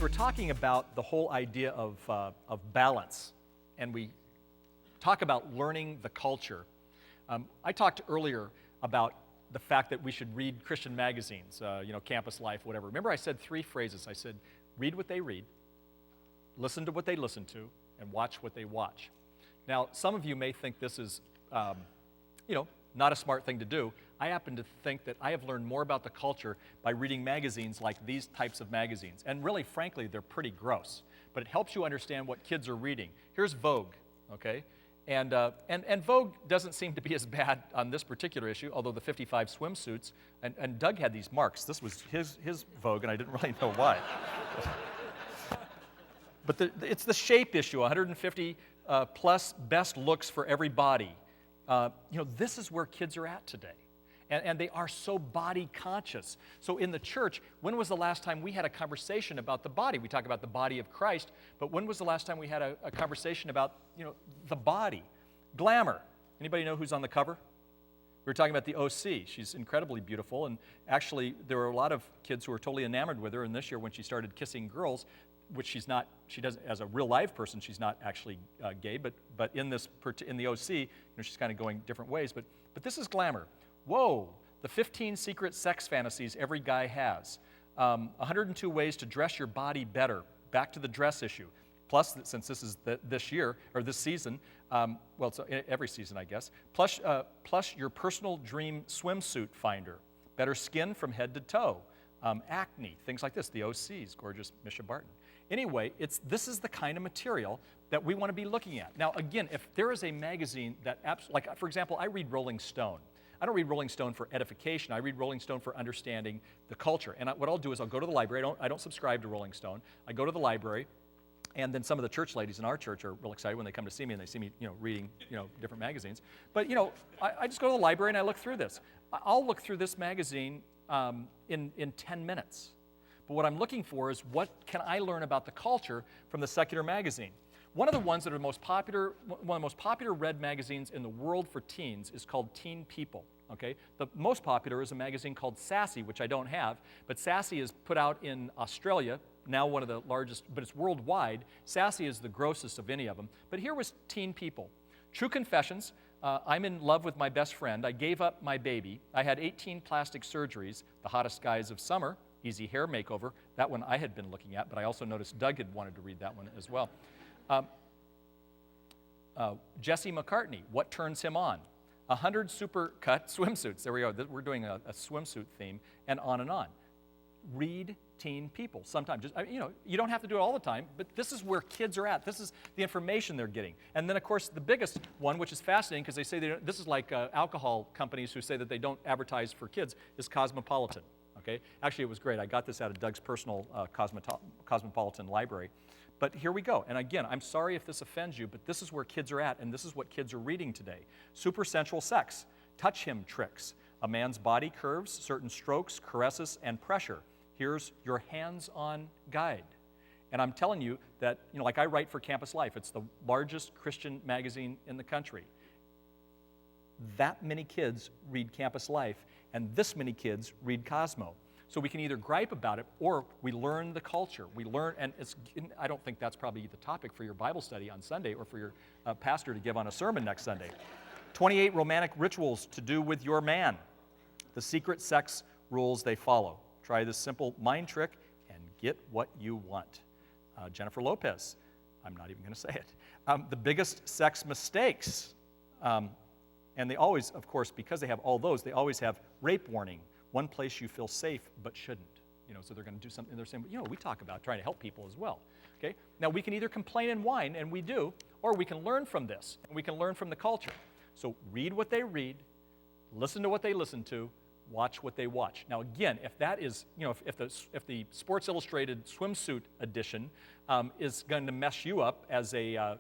as we're talking about the whole idea of balance, and we talk about learning the culture, I talked earlier about the fact that we should read Christian magazines, Campus Life, whatever. Remember I said 3 phrases. I said, read what they read, listen to what they listen to, and watch what they watch. Now, some of you may think this is, not a smart thing to do. I happen to think that I have learned more about the culture by reading magazines like these types of magazines. And really, frankly, they're pretty gross. But it helps you understand what kids are reading. Here's Vogue, okay? And Vogue doesn't seem to be as bad on this particular issue, although the 55 swimsuits, and Doug had these marks. This was his Vogue, and I didn't really know why. But it's the shape issue, 150 plus best looks for every body. This is where kids are at today. And they are so body conscious. So in the church, when was the last time we had a conversation about the body? We talk about the body of Christ, but when was the last time we had a conversation about, the body? Glamour. Anybody know who's on the cover? We were talking about the OC. She's incredibly beautiful, and actually there were a lot of kids who were totally enamored with her, and this year when she started kissing girls, which she doesn't, as a real live person, she's not actually gay, but in the OC, she's kind of going different ways, but this is glamour. Whoa, the 15 secret sex fantasies every guy has. 102 ways to dress your body better. Back to the dress issue. Plus, since this is this year, or this season, it's every season, I guess, plus your personal dream swimsuit finder. Better skin from head to toe. Acne, things like this. The OC's, gorgeous Misha Barton. Anyway, this is the kind of material that we want to be looking at. Now, again, if there is a magazine that, like, for example, I read Rolling Stone. I don't read Rolling Stone for edification. I read Rolling Stone for understanding the culture. And what I'll do is I'll go to the library. I don't subscribe to Rolling Stone. I go to the library, and then some of the church ladies in our church are real excited when they come to see me and they see me, reading, different magazines. But, I just go to the library and I look through this. I'll look through this magazine in 10 minutes. But what I'm looking for is what can I learn about the culture from the secular magazine. One of the ones that are one of the most popular read magazines in the world for teens is called Teen People, okay? The most popular is a magazine called Sassy, which I don't have, but Sassy is put out in Australia, now one of the largest, but it's worldwide. Sassy is the grossest of any of them. But here was Teen People. True confessions, I'm in love with my best friend. I gave up my baby. I had 18 plastic surgeries, the hottest guys of summer, easy hair makeover. That one I had been looking at, but I also noticed Doug had wanted to read that one as well. Jesse McCartney, what turns him on? 100 supercut swimsuits. There we go. We're doing a swimsuit theme, and on and on. Read Teen People. Sometimes, you don't have to do it all the time, but this is where kids are at. This is the information they're getting. And then, of course, the biggest one, which is fascinating because they say this is like alcohol companies who say that they don't advertise for kids, is Cosmopolitan. Okay? Actually, it was great. I got this out of Doug's personal Cosmopolitan library. But here we go. And again, I'm sorry if this offends you, but this is where kids are at, and this is what kids are reading today. Supersensual sex, touch him tricks, a man's body curves, certain strokes, caresses, and pressure. Here's your hands-on guide. And I'm telling you that, like I write for Campus Life, it's the largest Christian magazine in the country. That many kids read Campus Life, and this many kids read Cosmo. So we can either gripe about it or we learn the culture. We learn, and I don't think that's probably the topic for your Bible study on Sunday or for your pastor to give on a sermon next Sunday. 28 romantic rituals to do with your man. The secret sex rules they follow. Try this simple mind trick and get what you want. Jennifer Lopez, I'm not even going to say it. The biggest sex mistakes. And they always, of course, because they have all those, they always have rape warning. One place you feel safe but shouldn't. So they're going to do something. They're saying, we talk about trying to help people as well. Okay? Now, we can either complain and whine, and we do, or we can learn from this, and we can learn from the culture. So read what they read, listen to what they listen to, watch what they watch. Now, again, if that is, if the Sports Illustrated swimsuit edition is going to mess you up as a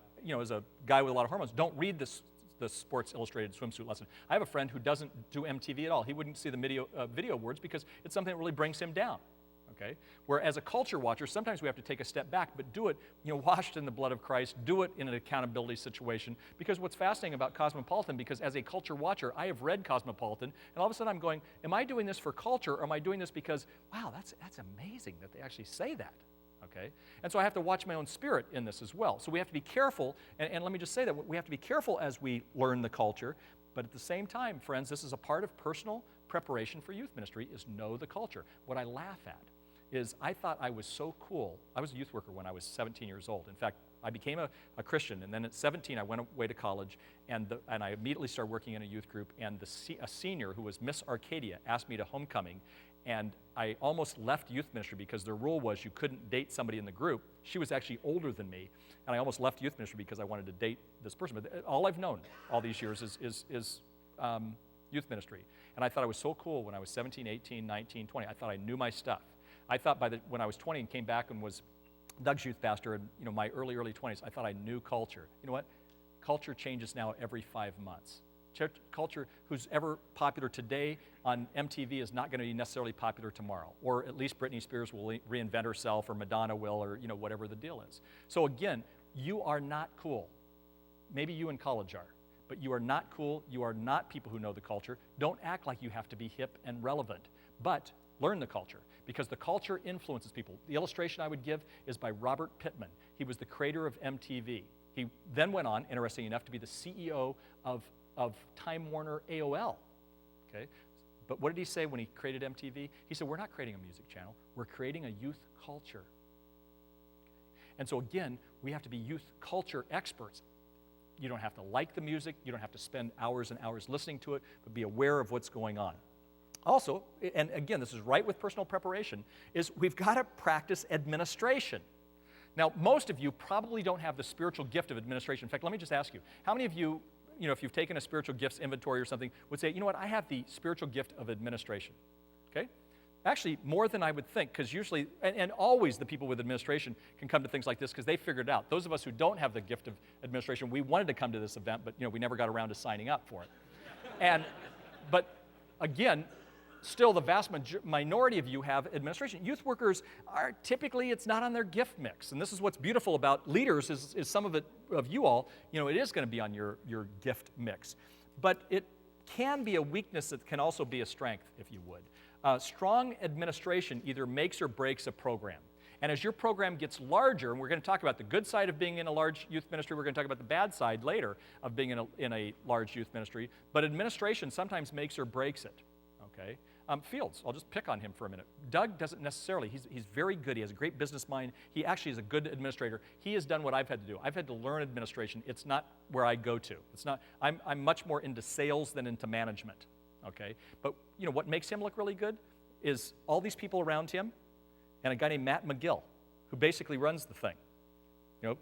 guy with a lot of hormones, don't read the Sports Illustrated swimsuit lesson. I have a friend who doesn't do MTV at all. He wouldn't see the video awards because it's something that really brings him down. Okay? Where as a culture watcher, sometimes we have to take a step back, but do it, washed in the blood of Christ, do it in an accountability situation. Because what's fascinating about Cosmopolitan, because as a culture watcher, I have read Cosmopolitan, and all of a sudden I'm going, am I doing this for culture, or am I doing this because, wow, that's amazing that they actually say that? okay? And so I have to watch my own spirit in this as well. So we have to be careful, and let me just say that we have to be careful as we learn the culture, but at the same time, friends, this is a part of personal preparation for youth ministry, is know the culture. What I laugh at is I thought I was so cool. I was a youth worker when I was 17 years old. In fact, I became a Christian, and then at 17, I went away to college, and I immediately started working in a youth group, and a senior who was Miss Arcadia asked me to homecoming, and I almost left youth ministry because their rule was you couldn't date somebody in the group. She was actually older than me, and I almost left youth ministry because I wanted to date this person. But all I've known all these years is youth ministry, and I thought I was so cool when I was 17, 18, 19, 20. I thought I knew my stuff. I thought when I was 20 and came back and was Doug's youth pastor in my early 20s, I thought I knew culture. You know what? Culture changes now every 5 months. Culture who's ever popular today on MTV is not going to be necessarily popular tomorrow. Or at least Britney Spears will reinvent herself, or Madonna will, or whatever the deal is. So again, you are not cool. Maybe you in college are, but you are not cool. You are not people who know the culture. Don't act like you have to be hip and relevant, but learn the culture, because the culture influences people. The illustration I would give is by Robert Pittman. He was the creator of MTV. He then went on, interesting enough, to be the CEO of Time Warner AOL. Okay? But what did he say when he created MTV? He said, we're not creating a music channel, we're creating a youth culture. And so again, we have to be youth culture experts. You don't have to like the music, you don't have to spend hours and hours listening to it, but be aware of what's going on. Also, and again, this is right with personal preparation, is we've got to practice administration. Now, most of you probably don't have the spiritual gift of administration. In fact, let me just ask you, how many of you, if you've taken a spiritual gifts inventory or something, would say, you know what, I have the spiritual gift of administration, okay? Actually, more than I would think, because usually, and always the people with administration can come to things like this because they figured it out. Those of us who don't have the gift of administration, we wanted to come to this event, but we never got around to signing up for it. But again, still the vast minority of you have administration. Youth workers are typically, it's not on their gift mix. And this is what's beautiful about leaders is some of it, of you all, it is going to be on your gift mix. But it can be a weakness that can also be a strength, if you would. Strong administration either makes or breaks a program. And as your program gets larger, and we're going to talk about the good side of being in a large youth ministry, we're going to talk about the bad side later of being in a large youth ministry, but administration sometimes makes or breaks it, okay? Fields, I'll just pick on him for a minute. Doug doesn't necessarily, he's very good, he has a great business mind, he actually is a good administrator. He has done what I've had to do. I've had to learn administration. It's not where I go to. It's not, I'm much more into sales than into management, okay? But what makes him look really good is all these people around him and a guy named Matt McGill, who basically runs the thing.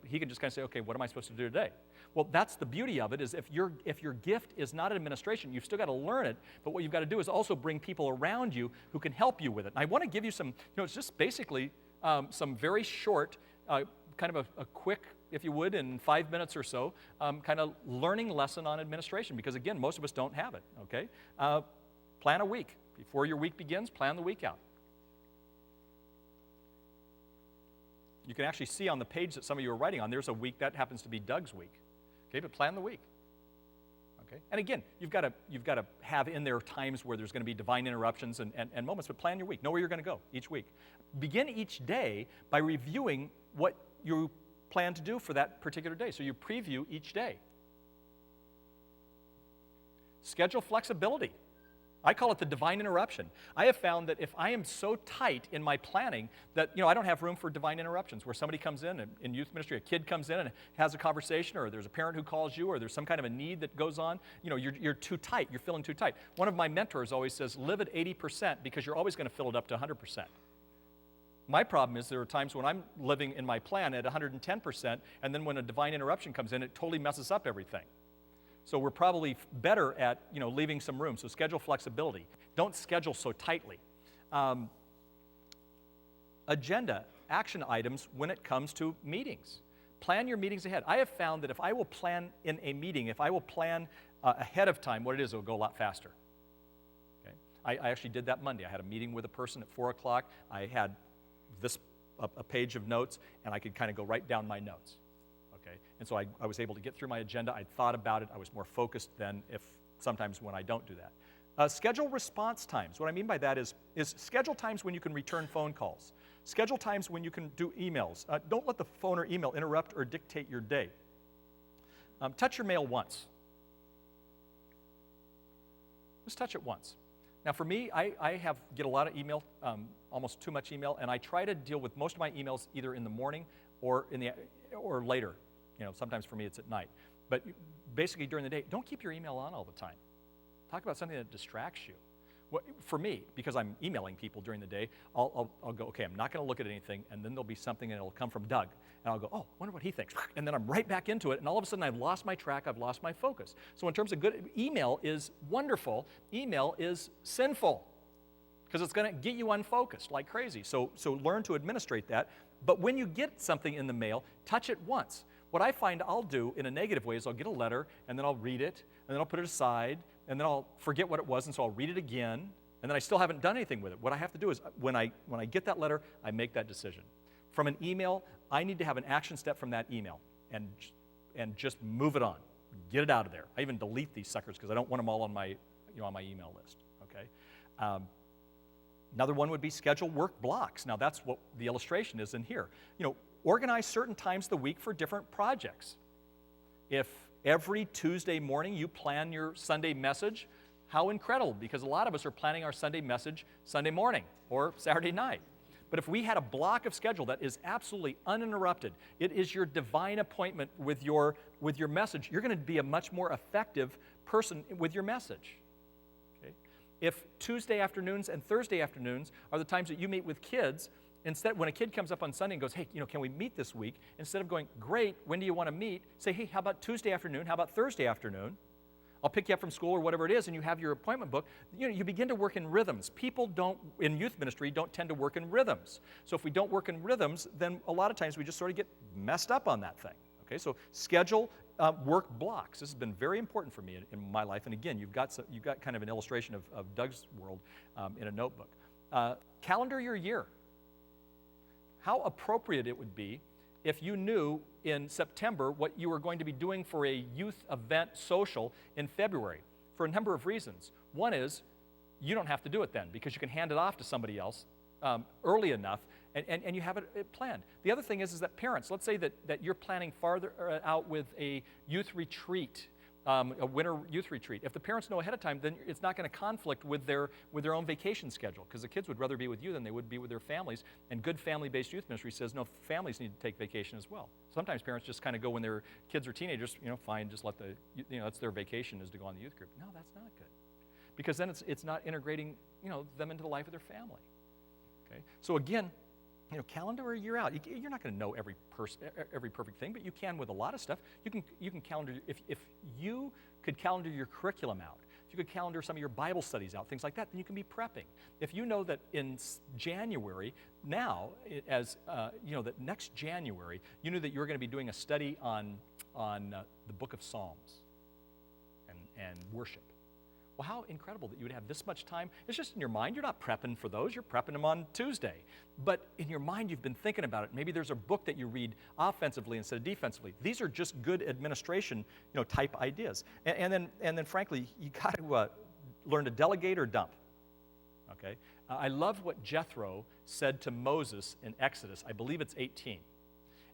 He can just kind of say, okay, what am I supposed to do today? Well, that's the beauty of it, is if your gift is not administration, you've still got to learn it, but what you've got to do is also bring people around you who can help you with it. And I want to give you some, it's just basically some very short, kind of a quick, if you would, in 5 minutes or so, kind of learning lesson on administration, because again, most of us don't have it, okay? Plan a week. Before your week begins, plan the week out. You can actually see on the page that some of you are writing on, there's a week, that happens to be Doug's week. Okay, but plan the week. Okay? And again, you've got to have in there times where there's going to be divine interruptions and moments, but plan your week. Know where you're going to go each week. Begin each day by reviewing what you plan to do for that particular day. So you preview each day. Schedule flexibility. I call it the divine interruption. I have found that if I am so tight in my planning that, I don't have room for divine interruptions, where somebody comes in youth ministry, a kid comes in and has a conversation, or there's a parent who calls you, or there's some kind of a need that goes on. You're too tight. You're feeling too tight. One of my mentors always says, live at 80% because you're always going to fill it up to 100%. My problem is there are times when I'm living in my plan at 110%, and then when a divine interruption comes in, it totally messes up everything. So we're probably better at, leaving some room. So schedule flexibility. Don't schedule so tightly. Agenda, action items when it comes to meetings. Plan your meetings ahead. I have found that if I will plan in a meeting, if I will plan ahead of time what it is, it'll go a lot faster. Okay? I actually did that Monday. I had a meeting with a person at 4 o'clock. I had a page of notes, and I could kind of go right down my notes. Okay? And so I was able to get through my agenda. I thought about it. I was more focused than sometimes when I don't do that. Schedule response times. What I mean by that is schedule times when you can return phone calls. Schedule times when you can do emails. Don't let the phone or email interrupt or dictate your day. Touch your mail once. Just touch it once. Now for me, I get a lot of email, almost too much email, and I try to deal with most of my emails either in the morning or later. Sometimes for me it's at night. But basically during the day, don't keep your email on all the time. Talk about something that distracts you. For me, because I'm emailing people during the day, I'll go, okay, I'm not going to look at anything, and then there'll be something, and it'll come from Doug. And I'll go, oh, wonder what he thinks. And then I'm right back into it, and all of a sudden I've lost my track, I've lost my focus. So in terms of good, email is wonderful. Email is sinful, because it's going to get you unfocused like crazy. So learn to administrate that. But when you get something in the mail, touch it once. What I find I'll do in a negative way is I'll get a letter, and then I'll read it, and then I'll put it aside, and then I'll forget what it was, and so I'll read it again, and then I still haven't done anything with it. What I have to do is, when I get that letter, I make that decision. From an email, I need to have an action step from that email, and just move it on. Get it out of there. I even delete these suckers because I don't want them all on my email list. Okay. Another one would be schedule work blocks. Now that's what the illustration is in here. Organize certain times of the week for different projects. If every Tuesday morning you plan your Sunday message, how incredible, because a lot of us are planning our Sunday message Sunday morning or Saturday night. But if we had a block of schedule that is absolutely uninterrupted, it is your divine appointment with your message, you're going to be a much more effective person with your message. Okay? If Tuesday afternoons and Thursday afternoons are the times that you meet with kids, instead, when a kid comes up on Sunday and goes, hey, can we meet this week? Instead of going, great, when do you want to meet? Say, hey, how about Tuesday afternoon? How about Thursday afternoon? I'll pick you up from school or whatever it is, and you have your appointment book. You begin to work in rhythms. People in youth ministry don't tend to work in rhythms. So if we don't work in rhythms, then a lot of times we just sort of get messed up on that thing. Okay, so schedule work blocks. This has been very important for me in my life. And again, you've got kind of an illustration of Doug's world in a notebook. Calendar your year. How appropriate it would be if you knew in September what you were going to be doing for a youth event social in February, for a number of reasons. One is you don't have to do it then because you can hand it off to somebody else early enough and you have it planned. The other thing is that parents, let's say that you're planning farther out with a youth retreat, a winter youth retreat. If the parents know ahead of time, then it's not going to conflict with their own vacation schedule, because the kids would rather be with you than they would be with their families. And good family-based youth ministry says, no, families need to take vacation as well. Sometimes parents just kind of go when their kids are teenagers, fine, just let that's their vacation is to go on the youth group. No, that's not good, because then it's not integrating, them into the life of their family. Okay, so again, calendar a year out. You're not going to know every perfect thing, but you can with a lot of stuff. You can calendar, if you could calendar your curriculum out, if you could calendar some of your Bible studies out, things like that, then you can be prepping. If you know that in January, that next January, you knew that you were going to be doing a study on the book of Psalms and worship. Well, how incredible that you would have this much time. It's just in your mind. You're not prepping for those. You're prepping them on Tuesday. But in your mind, you've been thinking about it. Maybe there's a book that you read offensively instead of defensively. These are just good administration, type ideas. And then, frankly, you got to learn to delegate or dump. Okay. I love what Jethro said to Moses in Exodus. I believe it's 18.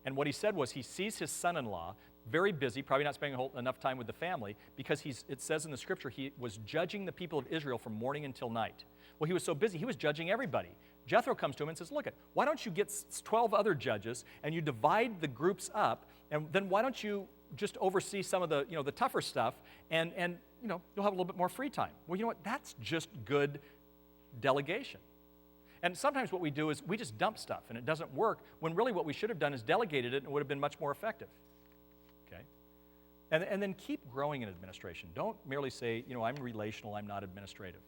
And what he said was he sees his son-in-law very busy, probably not spending enough time with the family, because it says in the scripture he was judging the people of Israel from morning until night. Well, he was so busy, he was judging everybody. Jethro comes to him and says, look, why don't you get 12 other judges and you divide the groups up, and then why don't you just oversee some of the, the tougher stuff, and you'll have a little bit more free time. Well, you know what? That's just good delegation. And sometimes what we do is we just dump stuff and it doesn't work, when really what we should have done is delegated it and it would have been much more effective. And then keep growing in administration. Don't merely say, I'm relational, I'm not administrative.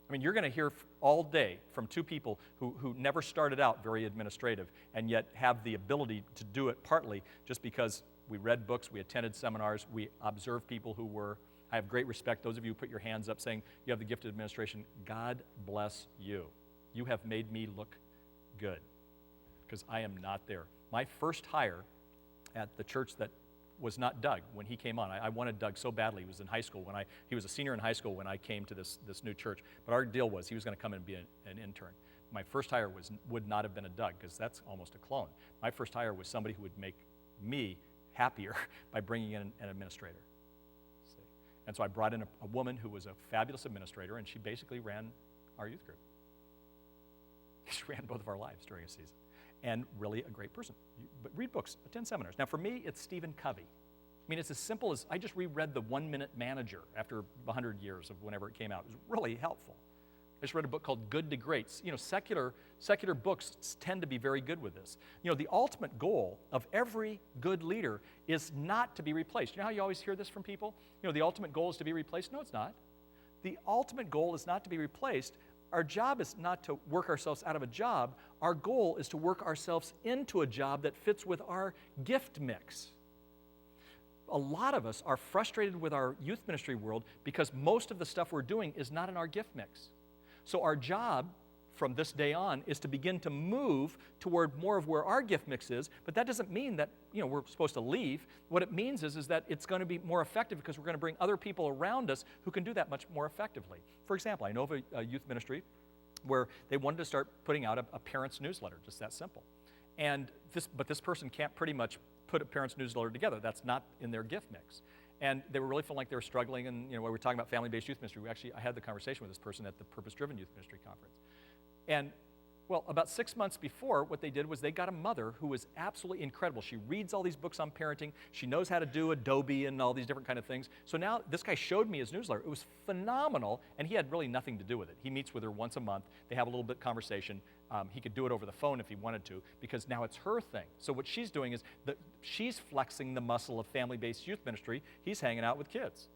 I mean, you're going to hear all day from two people who never started out very administrative and yet have the ability to do it partly just because we read books, we attended seminars, we observed people who were. I have great respect. Those of you who put your hands up saying you have the gift of administration, God bless you. You have made me look good, because I am not there. My first hire at the church that was not Doug when he came on. I wanted Doug so badly. He was in high school he was a senior in high school when I came to this new church. But our deal was he was going to come in and be an intern. My first hire would not have been a Doug, because that's almost a clone. My first hire was somebody who would make me happier by bringing in an administrator. See? And so I brought in a woman who was a fabulous administrator, and she basically ran our youth group. She ran both of our lives during a season. And really a great person. But read books, attend seminars. Now for me, it's Stephen Covey. I mean, it's as simple as, I just reread The 1 Minute Manager after 100 years of whenever it came out. It was really helpful. I just read a book called Good to Great. You know, secular books tend to be very good with this. You know, the ultimate goal of every good leader is not to be replaced. You know how you always hear this from people? You know, the ultimate goal is to be replaced. No, it's not. The ultimate goal is not to be replaced. Our job is not to work ourselves out of a job. Our goal is to work ourselves into a job that fits with our gift mix. A lot of us are frustrated with our youth ministry world because most of the stuff we're doing is not in our gift mix. So our job from this day on is to begin to move toward more of where our gift mix is, but that doesn't mean that, you know, we're supposed to leave. What it means is that it's going to be more effective because we're going to bring other people around us who can do that much more effectively. For example, I know of a youth ministry where they wanted to start putting out a parents' newsletter, just that simple. But this person can't pretty much put a parents' newsletter together. That's not in their gift mix. And they were really feeling like they were struggling, and you know, when we were talking about family-based youth ministry, I had the conversation with this person at the Purpose-Driven Youth Ministry Conference. And, well, about 6 months before, what they did was they got a mother who was absolutely incredible. She reads all these books on parenting. She knows how to do Adobe and all these different kind of things. So now this guy showed me his newsletter. It was phenomenal, and he had really nothing to do with it. He meets with her once a month. They have a little bit of conversation. He could do it over the phone if he wanted to, because now it's her thing. So what she's doing is she's flexing the muscle of family-based youth ministry. He's hanging out with kids.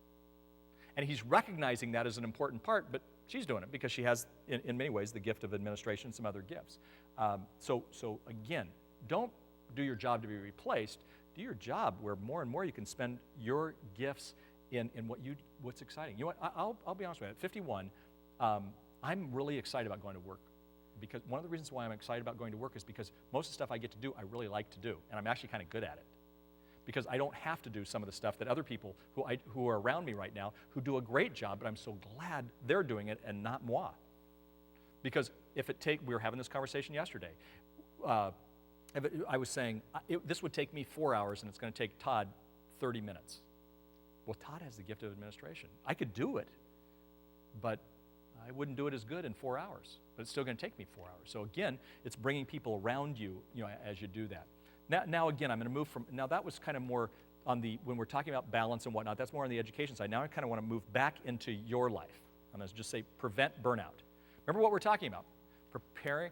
And he's recognizing that as an important part, but she's doing it because she has, in many ways, the gift of administration and some other gifts. So again, don't do your job to be replaced. Do your job where more and more you can spend your gifts in what's exciting. You know what? I'll be honest with you. At 51, I'm really excited about going to work, because one of the reasons why I'm excited about going to work is because most of the stuff I get to do, I really like to do, and I'm actually kind of good at it. Because I don't have to do some of the stuff that other people who are around me right now who do a great job, but I'm so glad they're doing it and not moi. Because we were having this conversation yesterday. I was saying, this would take me 4 hours and it's going to take Todd 30 minutes. Well, Todd has the gift of administration. I could do it, but I wouldn't do it as good in 4 hours. But it's still going to take me 4 hours. So again, it's bringing people around you, as you do that. Now again, I'm going to move from, now that was kind of more on when we're talking about balance and whatnot, that's more on the education side. Now I kind of want to move back into your life. I'm going to just say prevent burnout. Remember what we're talking about, preparing,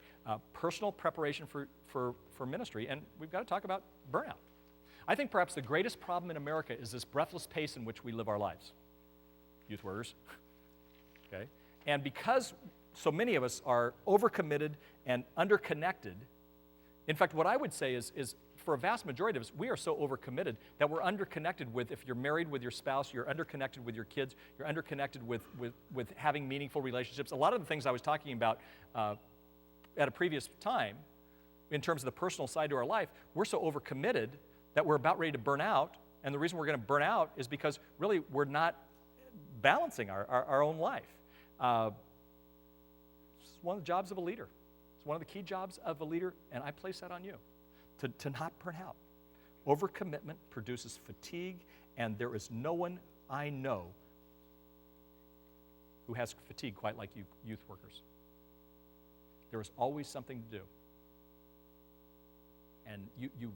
personal preparation for ministry, and we've got to talk about burnout. I think perhaps the greatest problem in America is this breathless pace in which we live our lives. Youth workers, okay? And because so many of us are overcommitted and underconnected, in fact, what I would say is for a vast majority of us, we are so overcommitted that we're underconnected with, if you're married with your spouse, you're underconnected with your kids, you're underconnected with having meaningful relationships. A lot of the things I was talking about at a previous time, in terms of the personal side to our life, we're so overcommitted that we're about ready to burn out. And the reason we're going to burn out is because really we're not balancing our own life. It's one of the jobs of a leader. One of the key jobs of a leader, and I place that on you, to not burn out. Overcommitment produces fatigue, and there is no one I know who has fatigue quite like you youth workers. There is always something to do. And you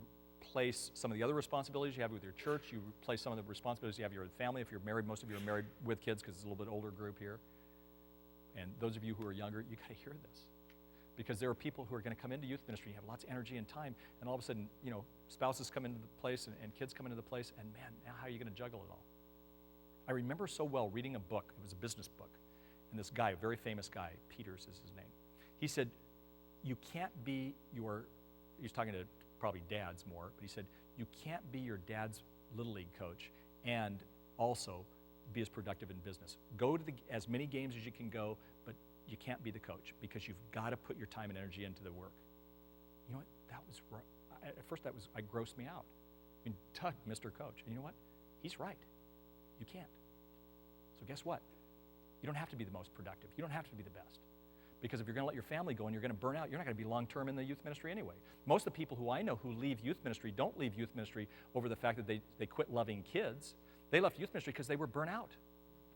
place some of the other responsibilities you have with your church, you place some of the responsibilities you have with your family. If you're married, most of you are married with kids because it's a little bit older group here. And those of you who are younger, you got to hear this. Because there are people who are going to come into youth ministry and have lots of energy and time, and all of a sudden, spouses come into the place and kids come into the place, and man, now how are you going to juggle it all? I remember so well reading a book. It was a business book, and this guy, a very famous guy, Peters is his name, he said, you can't be he's talking to probably dads more, but he said, you can't be your dad's Little League coach and also be as productive in business. Go to as many games as you can go, but you can't be the coach because you've got to put your time and energy into the work. You know what? That was, at first I grossed me out. I mean, Doug, Mr. Coach. And you know what? He's right. You can't. So guess what? You don't have to be the most productive. You don't have to be the best. Because if you're going to let your family go and you're going to burn out, you're not going to be long-term in the youth ministry anyway. Most of the people who I know who leave youth ministry don't leave youth ministry over the fact that they quit loving kids. They left youth ministry because they were burnt out.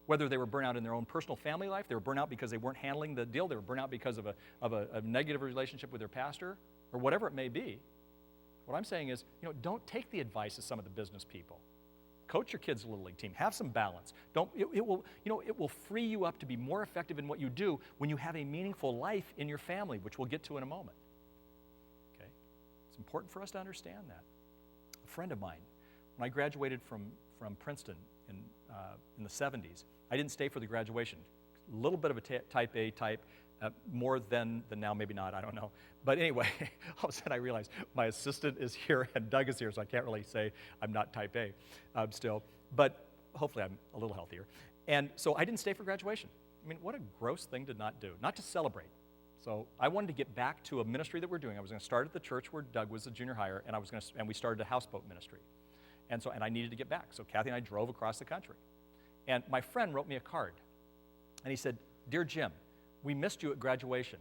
Whether they were burnt out in their own personal family life, they were burnt out because they weren't handling the deal, they were burnt out because of a negative relationship with their pastor, or whatever it may be. What I'm saying is, don't take the advice of some of the business people. Coach your kids' little league team. Have some balance. It will free you up to be more effective in what you do when you have a meaningful life in your family, which we'll get to in a moment. Okay? It's important for us to understand that. A friend of mine, when I graduated from Princeton in the 70s, I didn't stay for the graduation. A little bit of a type A type, more than now, maybe not, I don't know. But anyway, all of a sudden I realized my assistant is here and Doug is here, so I can't really say I'm not type A still. But hopefully I'm a little healthier. And so I didn't stay for graduation. I mean, what a gross thing to not do, not to celebrate. So I wanted to get back to a ministry that we're doing. I was going to start at the church where Doug was a junior hire, and we started a houseboat ministry. And I needed to get back. So Kathy and I drove across the country. And my friend wrote me a card. And he said, "Dear Jim, we missed you at graduation."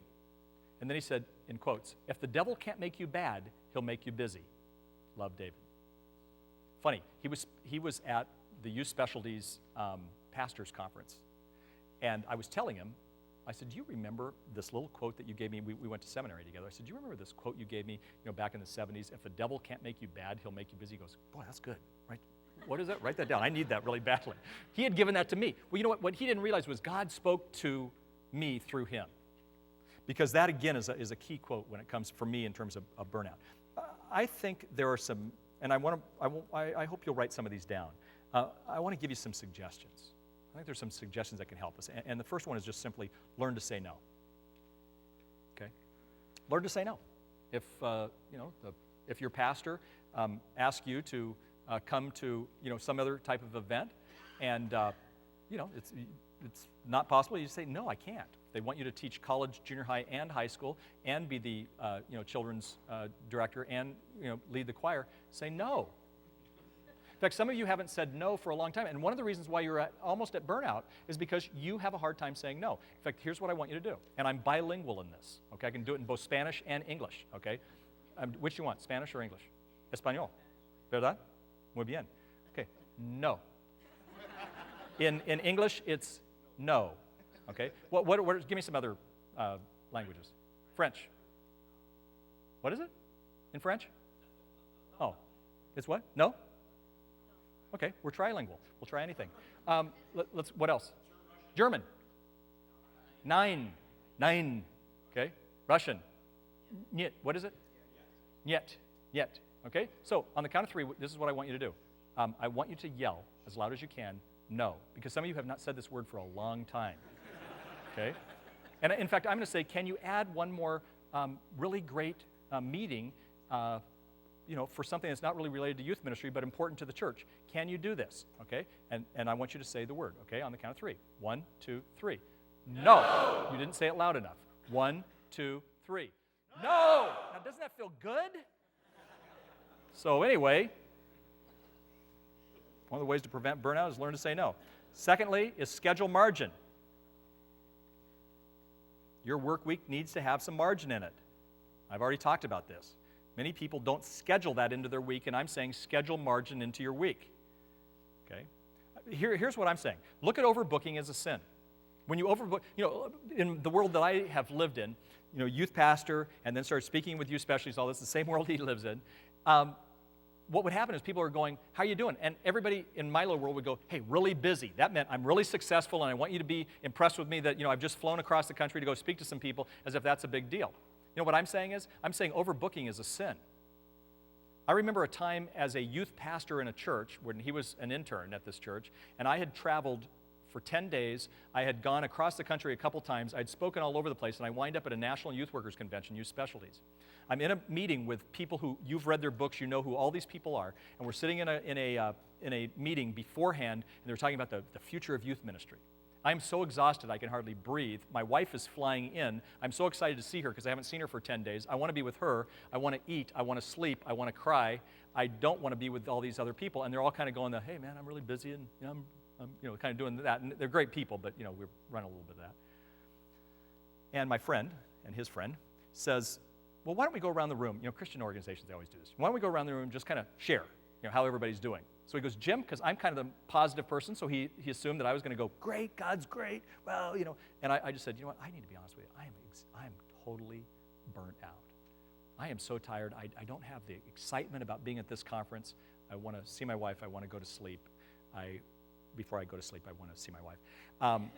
And then he said, in quotes, "If the devil can't make you bad, he'll make you busy. Love, David." Funny, he was at the Youth Specialties Pastors Conference. And I was telling him, I said, "Do you remember this little quote that you gave me?" We went to seminary together. I said, "Do you remember this quote you gave me back in the 70s? If the devil can't make you bad, he'll make you busy." He goes, "Boy, that's good, right? What is that? Write that down. I need that really badly." He had given that to me. Well, you know what? What he didn't realize was God spoke to me through him. Because that, again, is a key quote when it comes for me in terms of burnout. I think there are some, and I hope you'll write some of these down. I want to give you some suggestions. I think there's some suggestions that can help us. And the first one is just simply learn to say no. Okay? Learn to say no. If your pastor asks you to come to some other type of event, and it's not possible, you say, "No, I can't." They want you to teach college, junior high, and high school, and be the children's director, and lead the choir. Say no. In fact, some of you haven't said no for a long time, and one of the reasons why you're almost at burnout is because you have a hard time saying no. In fact, here's what I want you to do, and I'm bilingual in this. Okay, I can do it in both Spanish and English. Okay, which you want, Spanish or English? Español, ¿verdad? Muy bien. Okay, no. In English, it's no. Okay. What? Give me some other languages. French. What is it? In French? Oh, it's what? No. Okay, we're trilingual. We'll try anything. What else? German. Nine. Okay. Russian. Niet. What is it? Niet. Okay. So on the count of three, this is what I want you to do. I want you to yell as loud as you can, "No," because some of you have not said this word for a long time. Okay. And in fact, I'm going to say, can you add one more really great meeting? For something that's not really related to youth ministry, but important to the church. Can you do this? Okay? And I want you to say the word, okay, on the count of three. 1, 2, 3. No! You didn't say it loud enough. 1, 2, 3. No! Now, doesn't that feel good? So anyway, one of the ways to prevent burnout is learn to say no. Secondly is schedule margin. Your work week needs to have some margin in it. I've already talked about this. Many people don't schedule that into their week, and I'm saying schedule margin into your week. Okay? Here's what I'm saying. Look at overbooking as a sin. When you overbook, in the world that I have lived in, youth pastor, and then started speaking with youth specialists, all this, the same world he lives in, what would happen is people are going, "How are you doing?" And everybody in my little world would go, "Hey, really busy." That meant I'm really successful, and I want you to be impressed with me that, I've just flown across the country to go speak to some people, as if that's a big deal. You know what I'm saying is? I'm saying overbooking is a sin. I remember a time as a youth pastor in a church when he was an intern at this church, and I had traveled for 10 days. I had gone across the country a couple times. I'd spoken all over the place, and I wind up at a National Youth Workers Convention, Youth Specialties. I'm in a meeting with people who, you've read their books, you know who all these people are, and we're sitting in a meeting beforehand, and they're talking about the future of youth ministry. I'm so exhausted I can hardly breathe. My wife is flying in. I'm so excited to see her because I haven't seen her for 10 days. I want to be with her. I want to eat. I want to sleep. I want to cry. I don't want to be with all these other people. And they're all kind of going, hey, man, I'm really busy, and I'm kind of doing that. And they're great people, but, we run a little bit of that. And my friend and his friend says, well, why don't we go around the room? Christian organizations, they always do this. Why don't we go around the room and just kind of share, how everybody's doing? So he goes, Jim, because I'm kind of the positive person, so he assumed that I was going to go, great, God's great, well, And I just said, I need to be honest with you. I am totally burnt out. I am so tired. I don't have the excitement about being at this conference. I want to see my wife. I want to go to sleep. Before I go to sleep, I want to see my wife.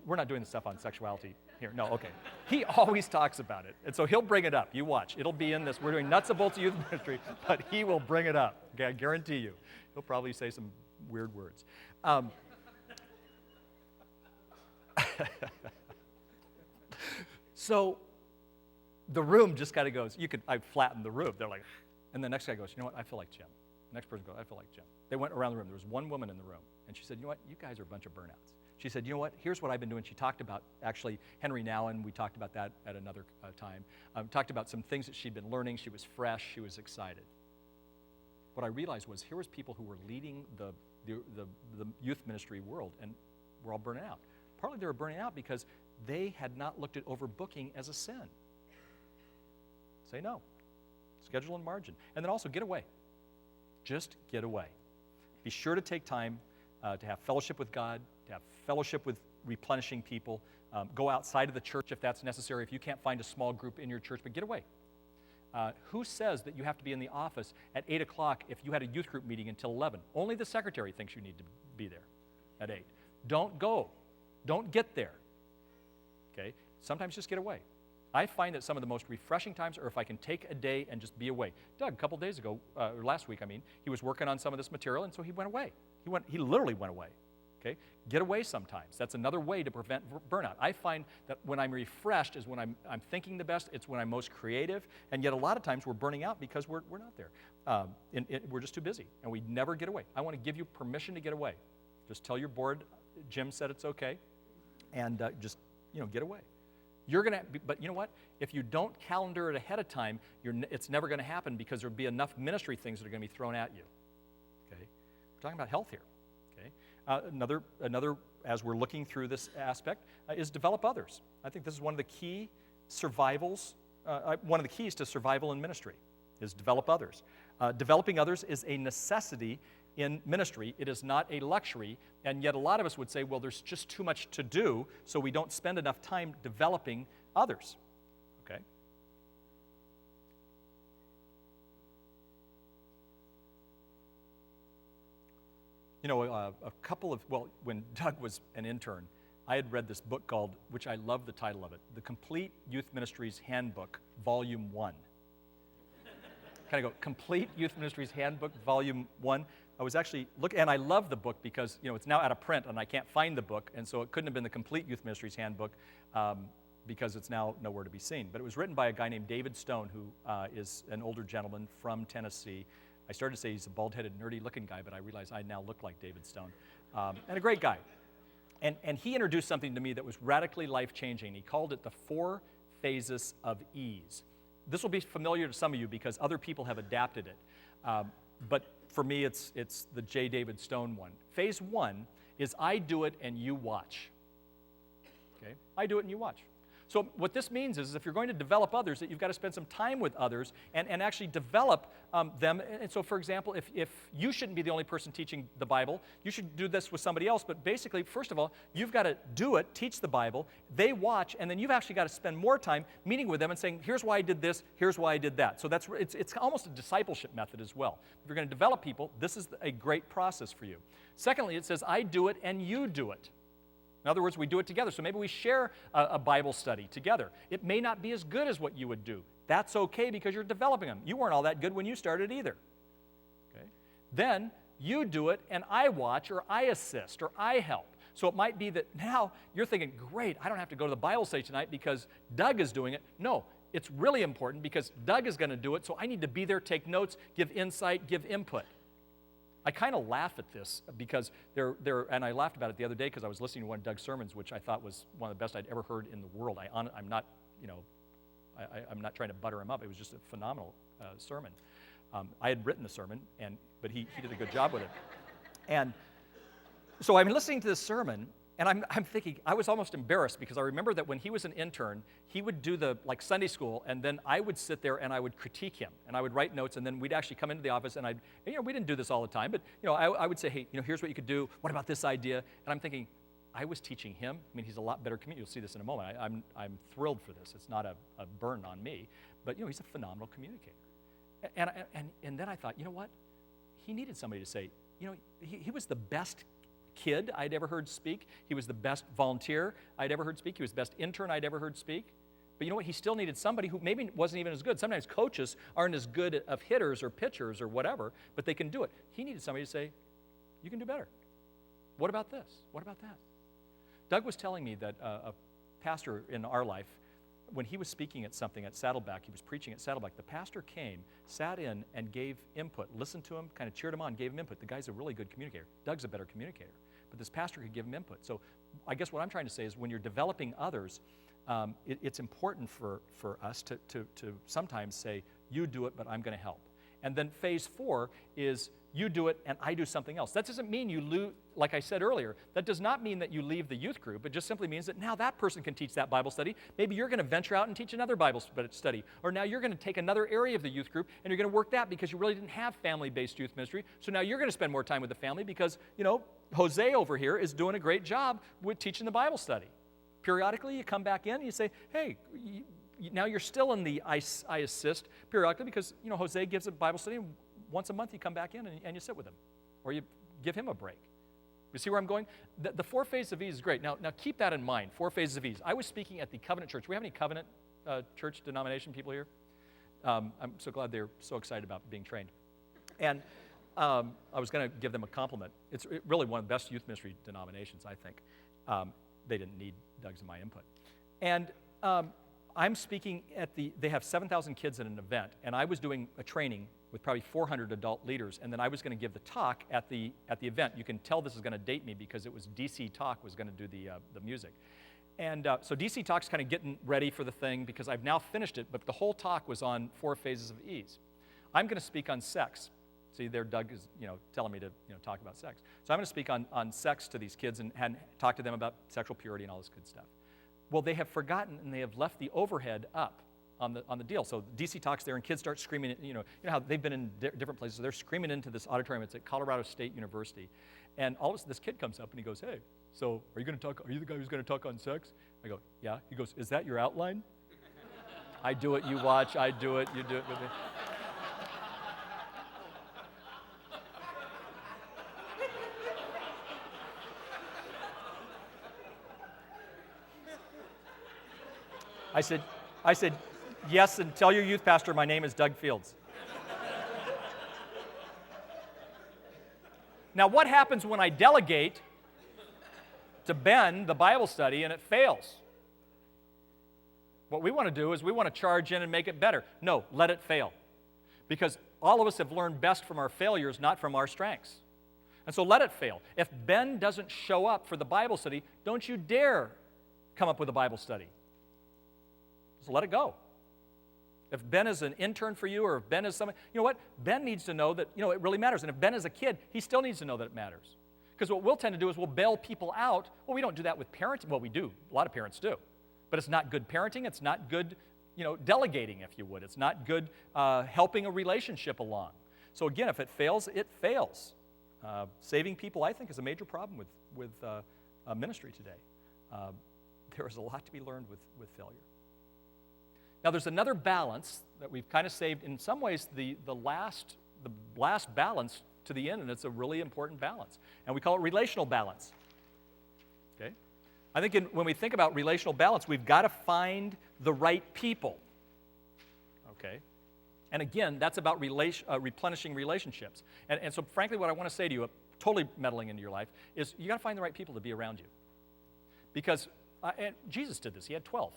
We're not doing the stuff on sexuality here. No, okay. He always talks about it, and so he'll bring it up. You watch. It'll be in this. We're doing nuts and bolts of youth ministry, but he will bring it up. Okay, I guarantee you. He'll probably say some weird words. So the room just kind of goes, I flattened the room. They're like, and the next guy goes, you know what, I feel like Jim. The next person goes, I feel like Jim. They went around the room. There was one woman in the room, and she said, you know what, you guys are a bunch of burnouts. She said, you know what, here's what I've been doing. She talked about, actually, Henry Nouwen. We talked about that at another time. Talked about some things that she'd been learning. She was fresh. She was excited. What I realized was here was people who were leading the youth ministry world, and were all burning out. Partly they were burning out because they had not looked at overbooking as a sin. Say no. Schedule and margin. And then also get away. Just get away. Be sure to take time to have fellowship with God, to have fellowship with replenishing people. Go outside of the church if that's necessary, if you can't find a small group in your church, but get away. Who says that you have to be in the office at 8 o'clock if you had a youth group meeting until 11? Only the secretary thinks you need to be there at 8. Don't go. Don't get there. Okay? Sometimes just get away. I find that some of the most refreshing times are if I can take a day and just be away. Doug, a couple days ago, or last week, he was working on some of this material, and so he went away. He literally went away. Okay? Get away sometimes. That's another way to prevent burnout. I find that when I'm refreshed is when I'm thinking the best. It's when I'm most creative. And yet a lot of times we're burning out because we're not there. We're just too busy, and we never get away. I want to give you permission to get away. Just tell your board, Jim said it's okay, and just get away. But you know what? If you don't calendar it ahead of time, it's never going to happen because there'll be enough ministry things that are going to be thrown at you. Okay? We're talking about health here. Okay? Another, as we're looking through this aspect, is develop others. I think this is one of the key survivals, one of the keys to survival in ministry, is develop others. Developing others is a necessity in ministry. It is not a luxury, and yet a lot of us would say, well, there's just too much to do, so we don't spend enough time developing others. Okay? When Doug was an intern, I had read this book called, which I love the title of it, The Complete Youth Ministries Handbook, Volume 1. Kind of go, Complete Youth Ministries Handbook, Volume 1. I was actually looking, and I love the book because, it's now out of print, and I can't find the book, and so it couldn't have been the Complete Youth Ministries Handbook because it's now nowhere to be seen. But it was written by a guy named David Stone, who is an older gentleman from Tennessee. I started to say he's a bald-headed, nerdy-looking guy, but I realized I now look like David Stone. And a great guy. And he introduced something to me that was radically life-changing. He called it the 4 phases of ease. This will be familiar to some of you because other people have adapted it. But for me, it's the J. David Stone one. Phase 1 is I do it and you watch. Okay? I do it and you watch. So what this means is if you're going to develop others, that you've got to spend some time with others and actually develop them. And so, for example, if you shouldn't be the only person teaching the Bible, you should do this with somebody else. But basically, first of all, you've got to do it, teach the Bible, they watch, and then you've actually got to spend more time meeting with them and saying, here's why I did this, here's why I did that. So it's almost a discipleship method as well. If you're going to develop people, this is a great process for you. Secondly, it says, I do it and you do it. In other words, we do it together. So maybe we share a Bible study together. It may not be as good as what you would do. That's okay because you're developing them. You weren't all that good when you started either. Okay? Then you do it and I watch or I assist or I help. So it might be that now you're thinking, great, I don't have to go to the Bible study tonight because Doug is doing it. No, it's really important because Doug is going to do it, so I need to be there, take notes, give insight, give input. I kind of laugh at this because and I laughed about it the other day because I was listening to one of Doug's sermons, which I thought was one of the best I'd ever heard in the world. I'm not, I'm not trying to butter him up. It was just a phenomenal sermon. I had written the sermon, but he did a good job with it. And so I'm listening to this sermon, and I'm thinking, I was almost embarrassed because I remember that when he was an intern, he would do the Sunday school, and then I would sit there and I would critique him, and I would write notes, and then we'd actually come into the office, and we didn't do this all the time, but I would say, hey, here's what you could do. What about this idea? And I'm thinking, I was teaching him. I mean, he's a lot better communicator. You'll see this in a moment. I'm thrilled for this. It's not a burn on me, but he's a phenomenal communicator. And then I thought, you know what? He needed somebody to say, he was the best kid I'd ever heard speak. He was the best volunteer I'd ever heard speak. He was the best intern I'd ever heard speak. But you know what? He still needed somebody who maybe wasn't even as good. Sometimes coaches aren't as good of hitters or pitchers or whatever, but they can do it. He needed somebody to say, you can do better. What about this? What about that? Doug was telling me that a pastor in our life, when he was speaking at something at Saddleback, he was preaching at Saddleback, the pastor came, sat in, and gave input, listened to him, kind of cheered him on, gave him input. The guy's a really good communicator. Doug's a better communicator, but this pastor could give him input. So I guess what I'm trying to say is when you're developing others, it's important for us to sometimes say, you do it, but I'm going to help. And then phase 4 is you do it and I do something else. That doesn't mean you lose, like I said earlier, that does not mean that you leave the youth group. It just simply means that now that person can teach that Bible study. Maybe you're going to venture out and teach another Bible study. Or now you're going to take another area of the youth group and you're going to work that because you really didn't have family-based youth ministry. So now you're going to spend more time with the family because, Jose over here is doing a great job with teaching the Bible study. Periodically, you come back in and you say, hey, now you're still in the I assist periodically because, Jose gives a Bible study and once a month you come back in and you sit with him or you give him a break. You see where I'm going? The 4 phases of ease is great. Now keep that in mind, 4 phases of ease. I was speaking at the Covenant Church. Do we have any Covenant church denomination people here? I'm so glad they're so excited about being trained. And I was going to give them a compliment. It's really one of the best youth ministry denominations, I think. They didn't need Doug's and my input. And I'm speaking they have 7,000 kids at an event, and I was doing a training with probably 400 adult leaders, and then I was going to give the talk at the event. You can tell this is going to date me because it was DC Talk was going to do the music. And so DC Talk's kind of getting ready for the thing because I've now finished it, but the whole talk was on 4 phases of ease. I'm going to speak on sex. See, there Doug is, telling me to, talk about sex. So I'm going to speak on sex to these kids and talk to them about sexual purity and all this good stuff. Well, they have forgotten and they have left the overhead up on the deal. So DC Talk's there and kids start screaming, you know how they've been in different places. So they're screaming into this auditorium. It's at Colorado State University. And all of a sudden this kid comes up and he goes, hey, so are you the guy who's going to talk on sex? I go, yeah. He goes, is that your outline? I do it, you watch, I do it, you do it with me. I said, yes, and tell your youth pastor my name is Doug Fields. Now, what happens when I delegate to Ben the Bible study and it fails? What we want to do is we want to charge in and make it better. No, let it fail. Because all of us have learned best from our failures, not from our strengths. And so let it fail. If Ben doesn't show up for the Bible study, don't you dare come up with a Bible study. So let it go. If Ben is an intern for you or if Ben is somebody, you know what? Ben needs to know that, it really matters. And if Ben is a kid, he still needs to know that it matters. Because what we'll tend to do is we'll bail people out. Well, we don't do that with parents. Well, we do. A lot of parents do. But it's not good parenting. It's not good, delegating, if you would. It's not good helping a relationship along. So again, if it fails, it fails. Saving people, I think, is a major problem with ministry today. There is a lot to be learned with failure. Now, there's another balance that we've kind of saved. In some ways, the last balance to the end, and it's a really important balance. And we call it relational balance. Okay? I think when we think about relational balance, we've got to find the right people. Okay? And again, that's about replenishing relationships. And so, frankly, what I want to say to you, totally meddling into your life, is you got to find the right people to be around you. Because and Jesus did this. He had 12.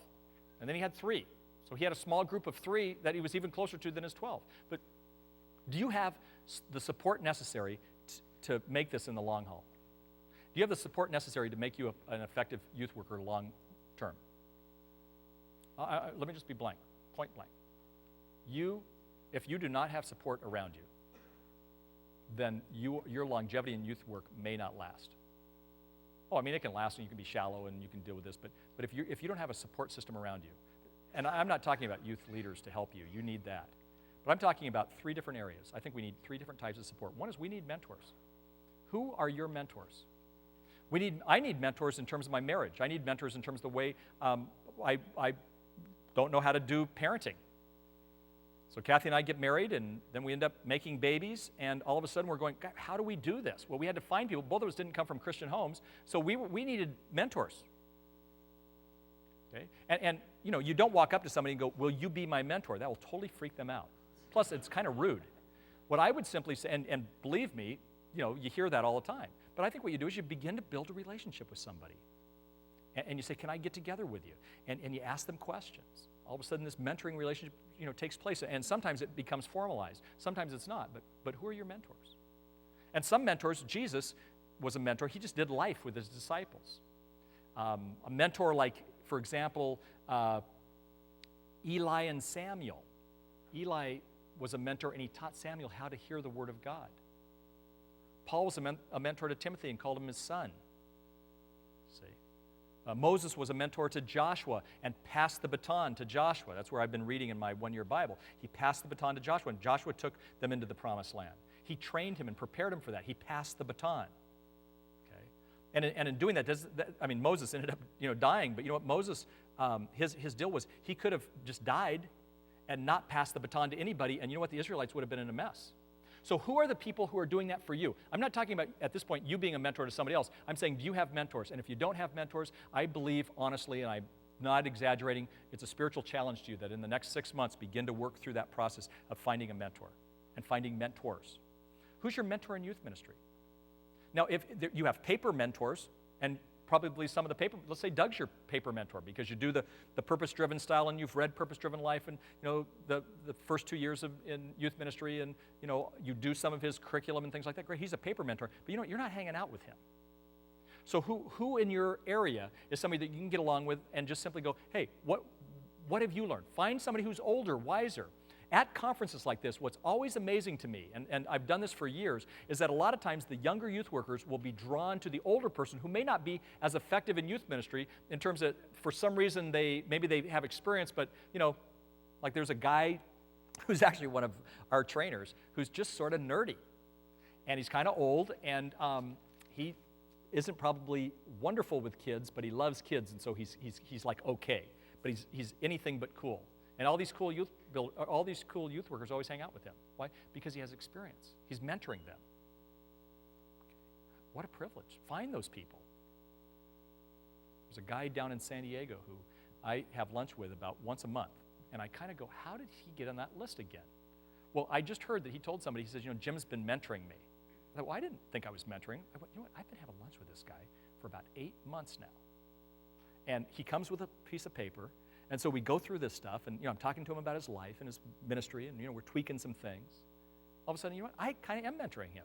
And then he had 3. So he had a small group of 3 that he was even closer to than his 12. But do you have the support necessary to make this in the long haul? Do you have the support necessary to make you an effective youth worker long term? Let me just be blank, point blank. If you do not have support around you, then your longevity in youth work may not last. Oh, I mean, it can last and you can be shallow and you can deal with this, but if you don't have a support system around you, and I'm not talking about youth leaders to help you, you need that. But I'm talking about 3 different areas. I think we need 3 different types of support. One is we need mentors. Who are your mentors? I need mentors in terms of my marriage. I need mentors in terms of the way I don't know how to do parenting. So Kathy and I get married, and then we end up making babies, and all of a sudden we're going, God, how do we do this? Well, we had to find people. Both of us didn't come from Christian homes, so we needed mentors. Okay? And you don't walk up to somebody and go, will you be my mentor? That will totally freak them out. Plus, it's kind of rude. What I would simply say, and believe me, you hear that all the time, but I think what you do is you begin to build a relationship with somebody. And you say, can I get together with you? And you ask them questions. All of a sudden, this mentoring relationship, takes place. And sometimes it becomes formalized. Sometimes it's not. But who are your mentors? And some mentors, Jesus was a mentor. He just did life with his disciples. A mentor like, for example, Eli and Samuel. Eli was a mentor, and he taught Samuel how to hear the word of God. Paul was a mentor to Timothy and called him his son. Moses was a mentor to Joshua and passed the baton to Joshua. That's where I've been reading in my one-year Bible. He passed the baton to Joshua, and Joshua took them into the promised land. He trained him and prepared him for that. He passed the baton. Okay? And in doing that, Moses ended up dying, but you know what? Moses, his deal was he could have just died and not passed the baton to anybody, and you know what? The Israelites would have been in a mess. So who are the people who are doing that for you? I'm not talking about, at this point, you being a mentor to somebody else. I'm saying, do you have mentors? And if you don't have mentors, I believe, honestly, and I'm not exaggerating, it's a spiritual challenge to you that in the next 6 months, begin to work through that process of finding a mentor and finding mentors. Who's your mentor in youth ministry? Now, if you have paper mentors, and probably some of the paper, let's say Doug's your paper mentor because you do the purpose-driven style and you've read Purpose-Driven Life and the first 2 years in youth ministry and you do some of his curriculum and things like that. Great, he's a paper mentor, but you're not hanging out with him. So who in your area is somebody that you can get along with and just simply go, hey, what have you learned? Find somebody who's older, wiser. At conferences like this, what's always amazing to me, and I've done this for years, is that a lot of times the younger youth workers will be drawn to the older person who may not be as effective in youth ministry in terms of, for some reason, maybe they have experience, but, like there's a guy who's actually one of our trainers who's just sort of nerdy. And he's kind of old, and he isn't probably wonderful with kids, but he loves kids, and so he's like okay. But he's anything but cool. And all these cool youth workers always hang out with him. Why? Because he has experience. He's mentoring them. What a privilege. Find those people. There's a guy down in San Diego who I have lunch with about once a month. And I kind of go, how did he get on that list again? Well, I just heard that he told somebody, he says, Jim's been mentoring me. I thought, well, I didn't think I was mentoring. I went, what? I've been having lunch with this guy for about 8 months now. And he comes with a piece of paper. And so we go through this stuff, and I'm talking to him about his life and his ministry, and we're tweaking some things. All of a sudden, I kind of am mentoring him.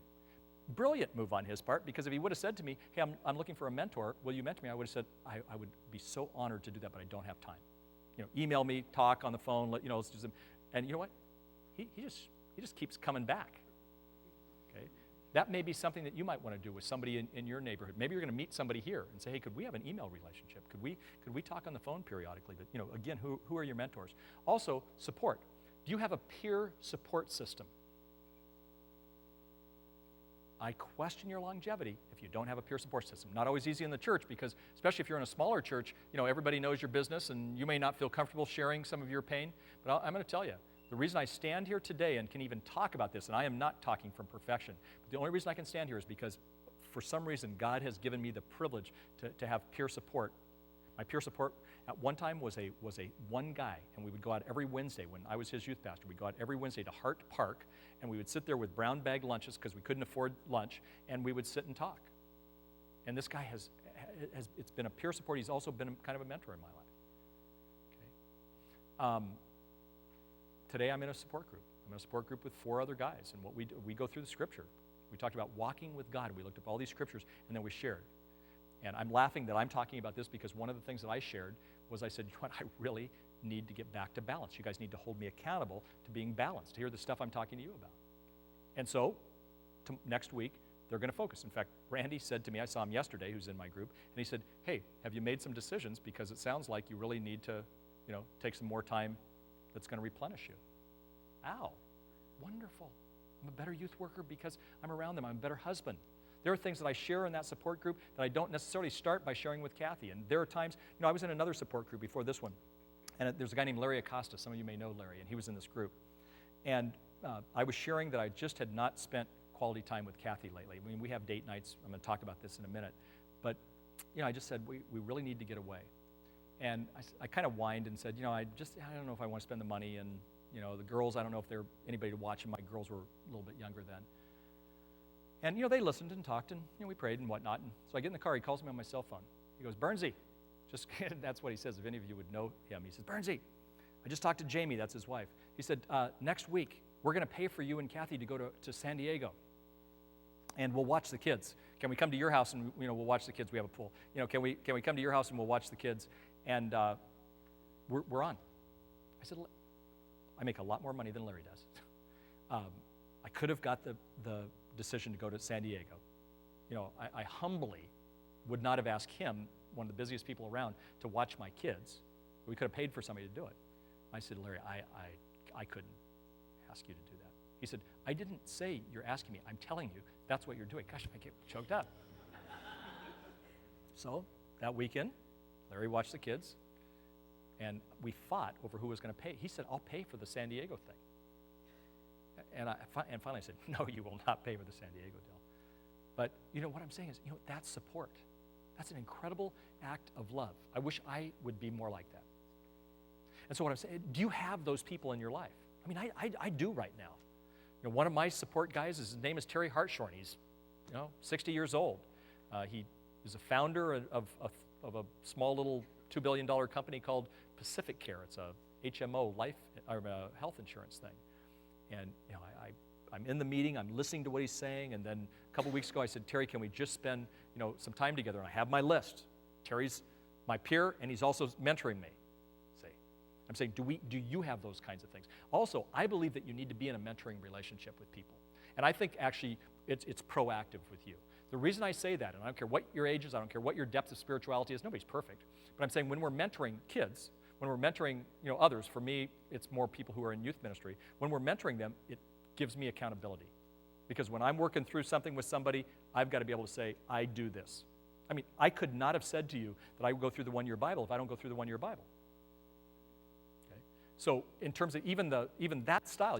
Brilliant move on his part, because if he would have said to me, hey, I'm looking for a mentor, will you mentor me? I would have said, I would be so honored to do that, but I don't have time. Email me, talk on the phone, let's do some. And you know what? He just keeps coming back. Okay? That may be something that you might want to do with somebody in your neighborhood. Maybe you're going to meet somebody here and say, hey, could we have an email relationship? Could we talk on the phone periodically? But again, who are your mentors? Also, support. Do you have a peer support system? I question your longevity if you don't have a peer support system. Not always easy in the church because, especially if you're in a smaller church, everybody knows your business and you may not feel comfortable sharing some of your pain. But I'm going to tell you, the reason I stand here today and can even talk about this, and I am not talking from perfection, but the only reason I can stand here is because for some reason God has given me the privilege to have peer support. My peer support at one time was a one guy, and we would go out every Wednesday when I was his youth pastor. We'd go out every Wednesday to Hart Park, and we would sit there with brown bag lunches because we couldn't afford lunch, and we would sit and talk. And this guy it's been a peer support. He's also been kind of a mentor in my life. Okay. Today I'm in a support group. I'm in a support group with 4 other guys, and what we do, we go through the scripture. We talked about walking with God. We looked up all these scriptures, and then we shared. And I'm laughing that I'm talking about this because one of the things that I shared was I said, you know what, I really need to get back to balance. You guys need to hold me accountable to being balanced. Hear the stuff I'm talking to you about. And so, next week, they're going to focus. In fact, Randy said to me, I saw him yesterday, who's in my group, and he said, hey, have you made some decisions? Because it sounds like you really need to, take some more time that's going to replenish you. Ow, wonderful. I'm a better youth worker because I'm around them. I'm a better husband. There are things that I share in that support group that I don't necessarily start by sharing with Kathy. And there are times, I was in another support group before this one, and there's a guy named Larry Acosta. Some of you may know Larry, and he was in this group. And I was sharing that I just had not spent quality time with Kathy lately. I mean, we have date nights. I'm going to talk about this in a minute. But, I just said, we really need to get away. And I kind of whined and said, I don't know if I want to spend the money. And, the girls, I don't know if they're anybody to watch. And my girls were a little bit younger then. And, they listened and talked, and, we prayed and whatnot. And so I get in the car. He calls me on my cell phone. He goes, Bernsey. That's what he says. If any of you would know him, he says, Bernsey, I just talked to Jamie. That's his wife. He said, next week, we're going to pay for you and Kathy to go to San Diego. And we'll watch the kids. Can we come to your house and, we'll watch the kids? We have a pool. Can we come to your house and we'll watch the kids? And we're on. I said, I make a lot more money than Larry does. I could have got the decision to go to San Diego. I humbly would not have asked him, one of the busiest people around, to watch my kids. We could have paid for somebody to do it. I said, Larry, I couldn't ask you to do that. He said, I didn't say you're asking me. I'm telling you that's what you're doing. Gosh, I get choked up. So that weekend, Larry watched the kids, and we fought over who was going to pay. He said, I'll pay for the San Diego thing. And finally I said, no, you will not pay for the San Diego deal. But what I'm saying is, that's support. That's an incredible act of love. I wish I would be more like that. And so what I'm saying, do you have those people in your life? I mean, I do right now. One of my support guys, his name is Terry Hartshorn. He's 60 years old. He is a founder of a small little $2 billion company called Pacific Care. It's a HMO, health insurance thing. And I'm in the meeting, I'm listening to what he's saying, and then a couple weeks ago I said, Terry, can we just spend some time together? And I have my list. Terry's my peer, and he's also mentoring me. I'm saying, do you have those kinds of things? Also, I believe that you need to be in a mentoring relationship with people. And I think actually it's proactive with you. The reason I say that, and I don't care what your age is, I don't care what your depth of spirituality is, nobody's perfect. But I'm saying when we're mentoring kids, when we're mentoring others, for me, it's more people who are in youth ministry. When we're mentoring them, it gives me accountability. Because when I'm working through something with somebody, I've got to be able to say, I do this. I mean, I could not have said to you that I would go through the one-year Bible if I don't go through the one-year Bible. So in terms of even that style,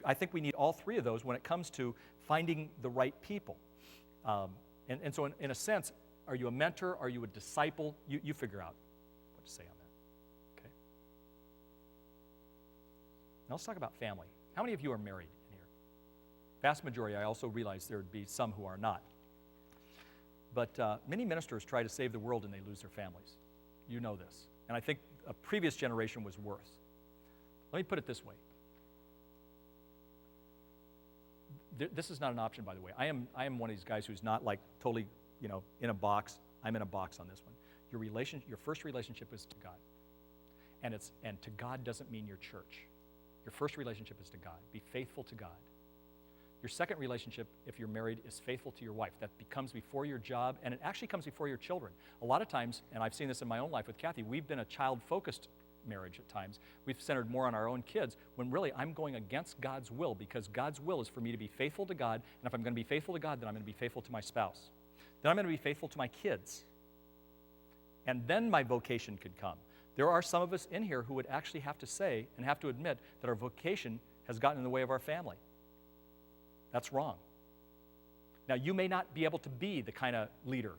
I think we need all three of those when it comes to finding the right people. And so in a sense, are you a mentor? Are you a disciple? You figure out what to say on that. Okay? Now let's talk about family. How many of you are married in here? Vast majority. I also realize there would be some who are not. But many ministers try to save the world and they lose their families. You know this. And I think a previous generation was worse. Let me put it this way. This is not an option, by the way. I am one of these guys who's not like totally, in a box. I'm in a box on this one. Your first relationship is to God. And to God doesn't mean your church. Your first relationship is to God. Be faithful to God. Your second relationship, if you're married, is faithful to your wife. That becomes before your job, and it actually comes before your children. A lot of times, and I've seen this in my own life with Kathy, we've been a child-focused marriage at times. We've centered more on our own kids when really I'm going against God's will, because God's will is for me to be faithful to God, and if I'm going to be faithful to God, then I'm going to be faithful to my spouse. Then I'm going to be faithful to my kids. And then my vocation could come. There are some of us in here who would actually have to say and have to admit that our vocation has gotten in the way of our family. That's wrong. Now, you may not be able to be the kind of leader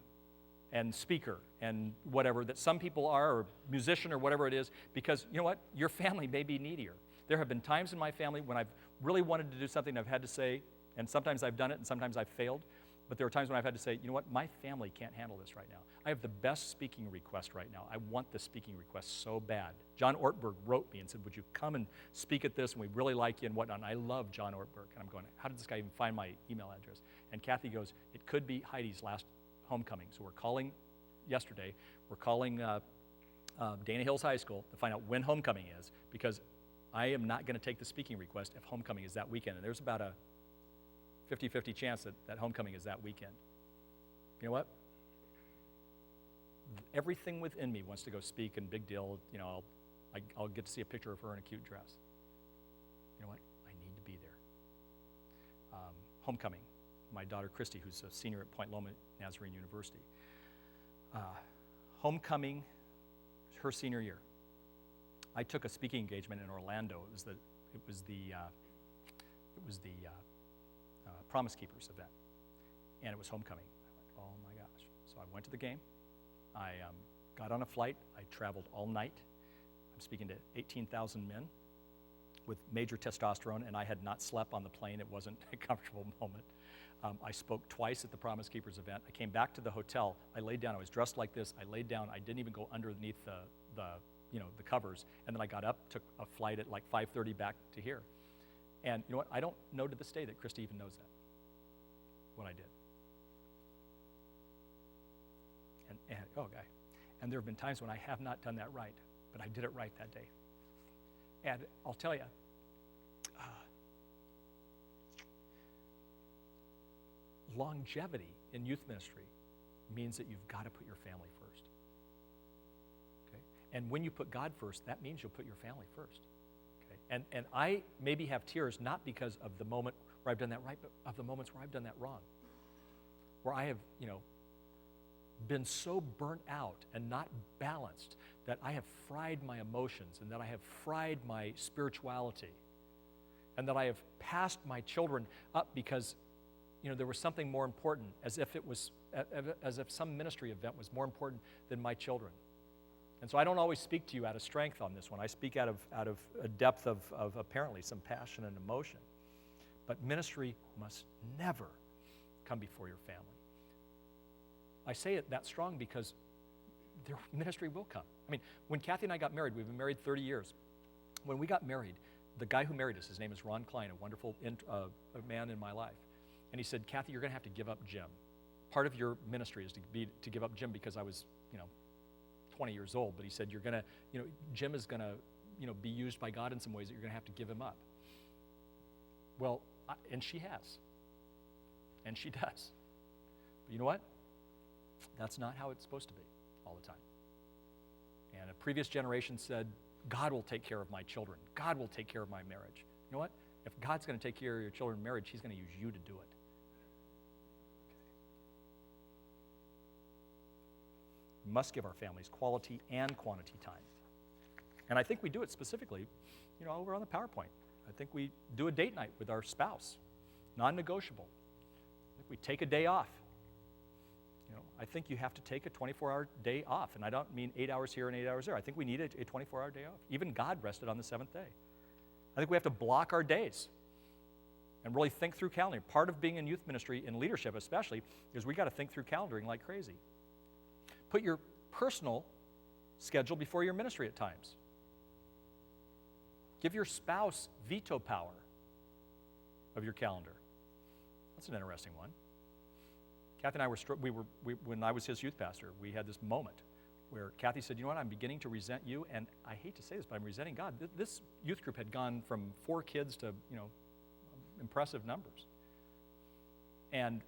and speaker and whatever that some people are, or musician or whatever it is, because you know what? Your family may be needier. There have been times in my family when I've really wanted to do something I've had to say, and sometimes I've done it and sometimes I've failed, But there are times when I've had to say, you know what, my family can't handle this right now. I have the best speaking request right now. I want the speaking request so bad. John Ortberg wrote me and said, would you come and speak at this, and we really like you and whatnot. And I love John Ortberg. And I'm going, how did this guy even find my email address? And Kathy goes, it could be Heidi's last homecoming. So we're calling yesterday. We're calling Dana Hills High School to find out when homecoming is, because I am not going to take the speaking request if homecoming is that weekend. And there's about a 50-50 chance that homecoming is that weekend. You know what? Everything within me wants to go speak, and big deal, you know, I'll get to see a picture of her in a cute dress. You know what? I need to be there. Homecoming. My daughter Christy, who's a senior at Point Loma Nazarene University. Homecoming, her senior year. I took a speaking engagement in Orlando. It was the Promise Keepers event, and it was homecoming. I went, oh my gosh. So I went to the game. I got on a flight. I traveled all night. I'm speaking to 18,000 men with major testosterone, and I had not slept on the plane. It wasn't a comfortable moment. I spoke twice at the Promise Keepers event. I came back to the hotel. I laid down. I was dressed like this. I laid down. I didn't even go underneath the covers. And then I got up, took a flight at like 5:30 back to here. And you know what? I don't know to this day that Christy even knows that, what I did. And there have been times when I have not done that right, but I did it right that day. And I'll tell you, longevity in youth ministry means that you've got to put your family first. Okay? And when you put God first, that means you'll put your family first. Okay? And I maybe have tears not because of the moment where I've done that right, but of the moments where I've done that wrong. Where I have, been so burnt out and not balanced that I have fried my emotions, and that I have fried my spirituality, and that I have passed my children up because there was something more important, as if some ministry event was more important than my children. And so I don't always speak to you out of strength on this one. I speak out of a depth of apparently some passion and emotion. But ministry must never come before your family. I say it that strong because their ministry will come. I mean, when Kathy and I got married, we've been married 30 years. When we got married, the guy who married us, his name is Ron Klein, a wonderful man in my life. And he said, Kathy, you're going to have to give up Jim. Part of your ministry is to give up Jim, because I was, 20 years old. But he said, you're going to, Jim is going to, be used by God in some ways that you're going to have to give him up. Well, and she has. And she does. But you know what? That's not how it's supposed to be all the time. And a previous generation said, God will take care of my children. God will take care of my marriage. You know what? If God's going to take care of your children's marriage, he's going to use you to do it. We must give our families quality and quantity time. And I think we do it specifically, over on the PowerPoint. I think we do a date night with our spouse, non-negotiable. I think we take a day off. I think you have to take a 24-hour day off, and I don't mean 8 hours here and 8 hours there. I think we need a 24-hour day off. Even God rested on the seventh day. I think we have to block our days and really think through calendaring. Part of being in youth ministry, in leadership especially, is we got to think through calendaring like crazy. Put your personal schedule before your ministry at times. Give your spouse veto power of your calendar. That's an interesting one. Kathy and I when I was his youth pastor, we had this moment where Kathy said, you know what, I'm beginning to resent you, and I hate to say this, but I'm resenting God. This youth group had gone from 4 kids to, impressive numbers. And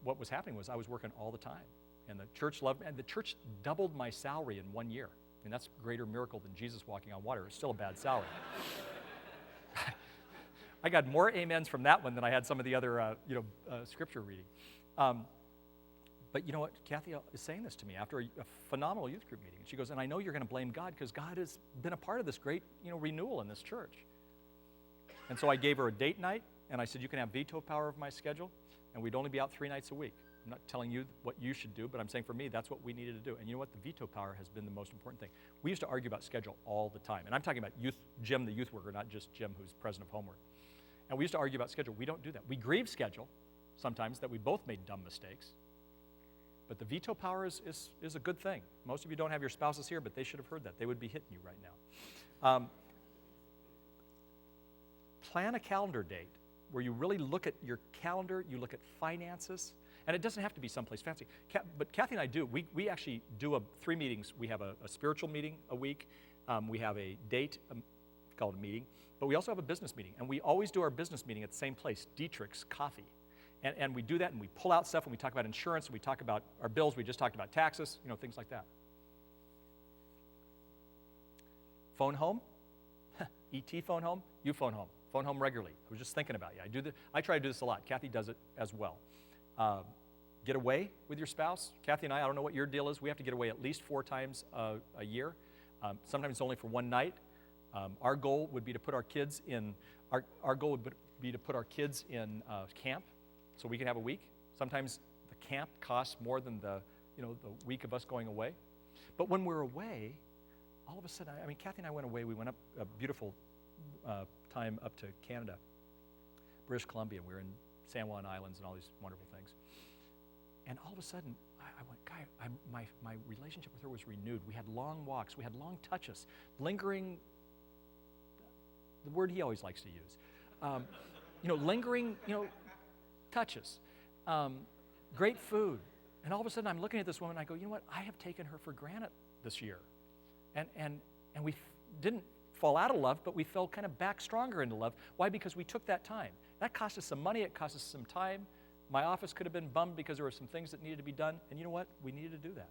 what was happening was I was working all the time, and the church loved me, and the church doubled my salary in 1 year. I mean, that's a greater miracle than Jesus walking on water. It's still a bad salary. I got more amens from that one than I had some of the other, scripture reading. But you know what? Kathy is saying this to me after a phenomenal youth group meeting. And she goes, and I know you're going to blame God because God has been a part of this great, renewal in this church. And so I gave her a date night, and I said, you can have veto power of my schedule, and we'd only be out 3 nights a week. I'm not telling you what you should do, but I'm saying for me, that's what we needed to do. And you know what? The veto power has been the most important thing. We used to argue about schedule all the time. And I'm talking about Jim, the youth worker, not just Jim, who's president of Homework. And we used to argue about schedule. We don't do that. We grieve schedule, sometimes that we both made dumb mistakes. But the veto power is a good thing. Most of you don't have your spouses here, but they should have heard that. They would be hitting you right now. Plan a calendar date where you really look at your calendar, you look at finances, and it doesn't have to be someplace fancy. But Kathy and I do. We actually do 3 meetings. We have a spiritual meeting a week. We have a date, called a meeting, but we also have a business meeting. And we always do our business meeting at the same place, Dietrich's Coffee. And we do that, and we pull out stuff, and we talk about insurance, and we talk about our bills. We just talked about taxes, things like that. Phone home? ET phone home? You phone home. Phone home regularly. I was just thinking about you. I try to do this a lot. Kathy does it as well. Get away with your spouse. Kathy and I don't know what your deal is. We have to get away at least 4 times a year. Sometimes it's only for one night. Our goal would be to put our kids in. Our goal would be to put our kids in camp, so we can have a week. Sometimes the camp costs more than the week of us going away. But when we're away, all of a sudden, Kathy and I went away. We went up a beautiful time up to Canada, British Columbia. We were in San Juan Islands and all these wonderful things. And all of a sudden, I went, my relationship with her was renewed. We had long walks. We had long touches, lingering, the word he always likes to use. Lingering, touches, great food. And all of a sudden, I'm looking at this woman, and I go, you know what? I have taken her for granted this year. And we didn't fall out of love, but we fell kind of back stronger into love. Why? Because we took that time. That cost us some money. It cost us some time. My office could have been bummed because there were some things that needed to be done. And you know what? We needed to do that.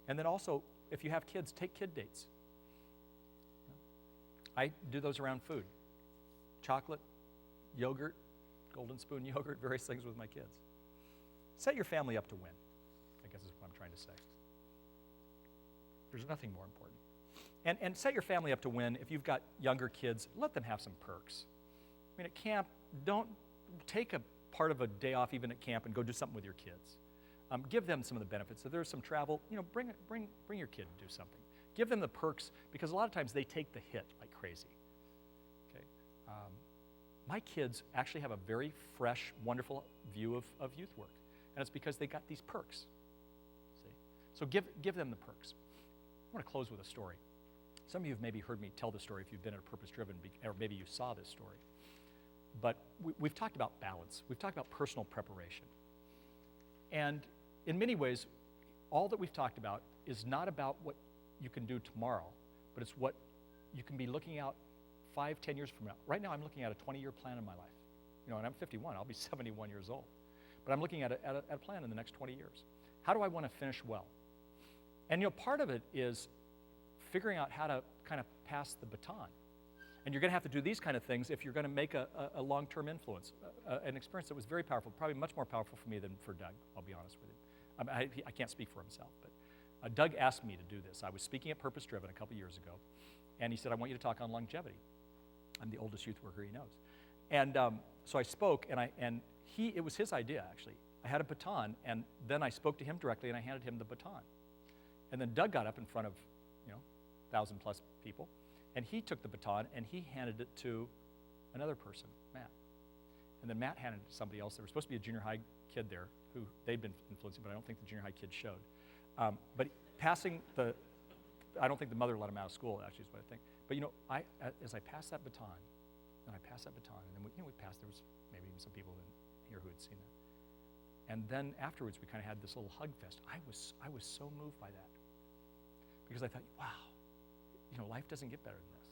And then also, if you have kids, take kid dates. I do those around food. Chocolate, yogurt, golden spoon yogurt, various things with my kids. Set your family up to win, I guess is what I'm trying to say. There's nothing more important. And set your family up to win. If you've got younger kids, let them have some perks. At camp, don't take a part of a day off even at camp and go do something with your kids. Give them some of the benefits. If there's some travel, bring your kid to do something. Give them the perks, because a lot of times they take the hit like crazy. Okay. My kids actually have a very fresh, wonderful view of youth work, and it's because they got these perks. See? So give them the perks. I want to close with a story. Some of you have maybe heard me tell the story if you've been at a Purpose Driven, or maybe you saw this story. But we've talked about balance. We've talked about personal preparation. And in many ways, all that we've talked about is not about what you can do tomorrow, but it's what you can be looking out 5, 10 years from now. Right now, I'm looking at a 20-year plan in my life. And I'm 51. I'll be 71 years old. But I'm looking at a plan in the next 20 years. How do I want to finish well? And part of it is figuring out how to kind of pass the baton. And you're going to have to do these kind of things if you're going to make a long-term influence, an experience that was very powerful, probably much more powerful for me than for Doug, I'll be honest with you. I can't speak for himself, but Doug asked me to do this. I was speaking at Purpose Driven a couple years ago, and he said, I want you to talk on longevity. I'm the oldest youth worker he knows. And so I spoke, and it was his idea, actually. I had a baton, and then I spoke to him directly, and I handed him the baton. And then Doug got up in front of 1,000-plus people, and he took the baton, and he handed it to another person, Matt. And then Matt handed it to somebody else. There was supposed to be a junior high kid there who they'd been influencing, but I don't think the junior high kid showed. But I don't think the mother let him out of school, actually, is what I think. But, as I passed that baton, and then we passed, there was maybe even some people here who had seen that. And then afterwards, we kind of had this little hug fest. I was so moved by that, because I thought, wow, life doesn't get better than this.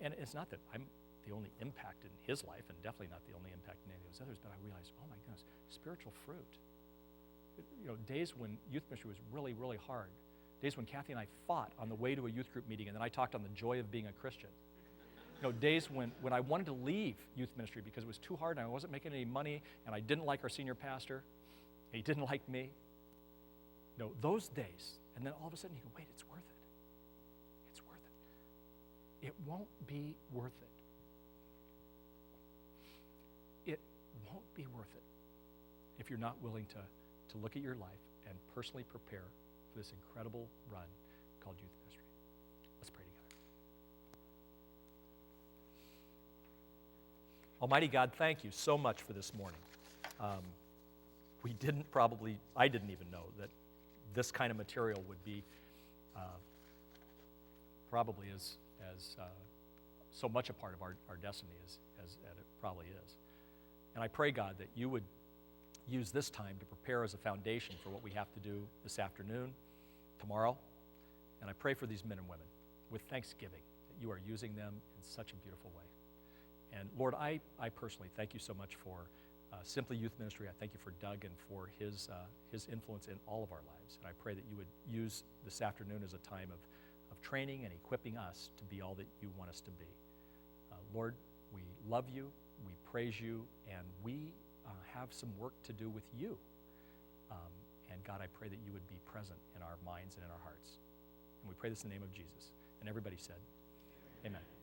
And it's not that I'm the only impact in his life, and definitely not the only impact in any of those others, but I realized, oh my goodness, spiritual fruit. Days when youth ministry was really, really hard. Days when Kathy and I fought on the way to a youth group meeting, and then I talked on the joy of being a Christian. Days when I wanted to leave youth ministry because it was too hard and I wasn't making any money, and I didn't like our senior pastor, and he didn't like me. Those days, and then all of a sudden you go, wait, it's worth it. It's worth it. It won't be worth it. It won't be worth it if you're not willing to look at your life and personally prepare for this incredible run called youth ministry. Let's pray together. Almighty God, thank you so much for this morning. I didn't even know that this kind of material would be probably as so much a part of our destiny as it probably is. And I pray, God, that you would use this time to prepare as a foundation for what we have to do this afternoon, tomorrow. And I pray for these men and women with thanksgiving that you are using them in such a beautiful way. And Lord, I personally thank you so much for Simply Youth Ministry. I thank you for Doug and for his influence in all of our lives. And I pray that you would use this afternoon as a time of training and equipping us to be all that you want us to be. Lord, we love you, we praise you, and we have some work to do with you. And God, I pray that you would be present in our minds and in our hearts. And we pray this in the name of Jesus. And everybody said, amen.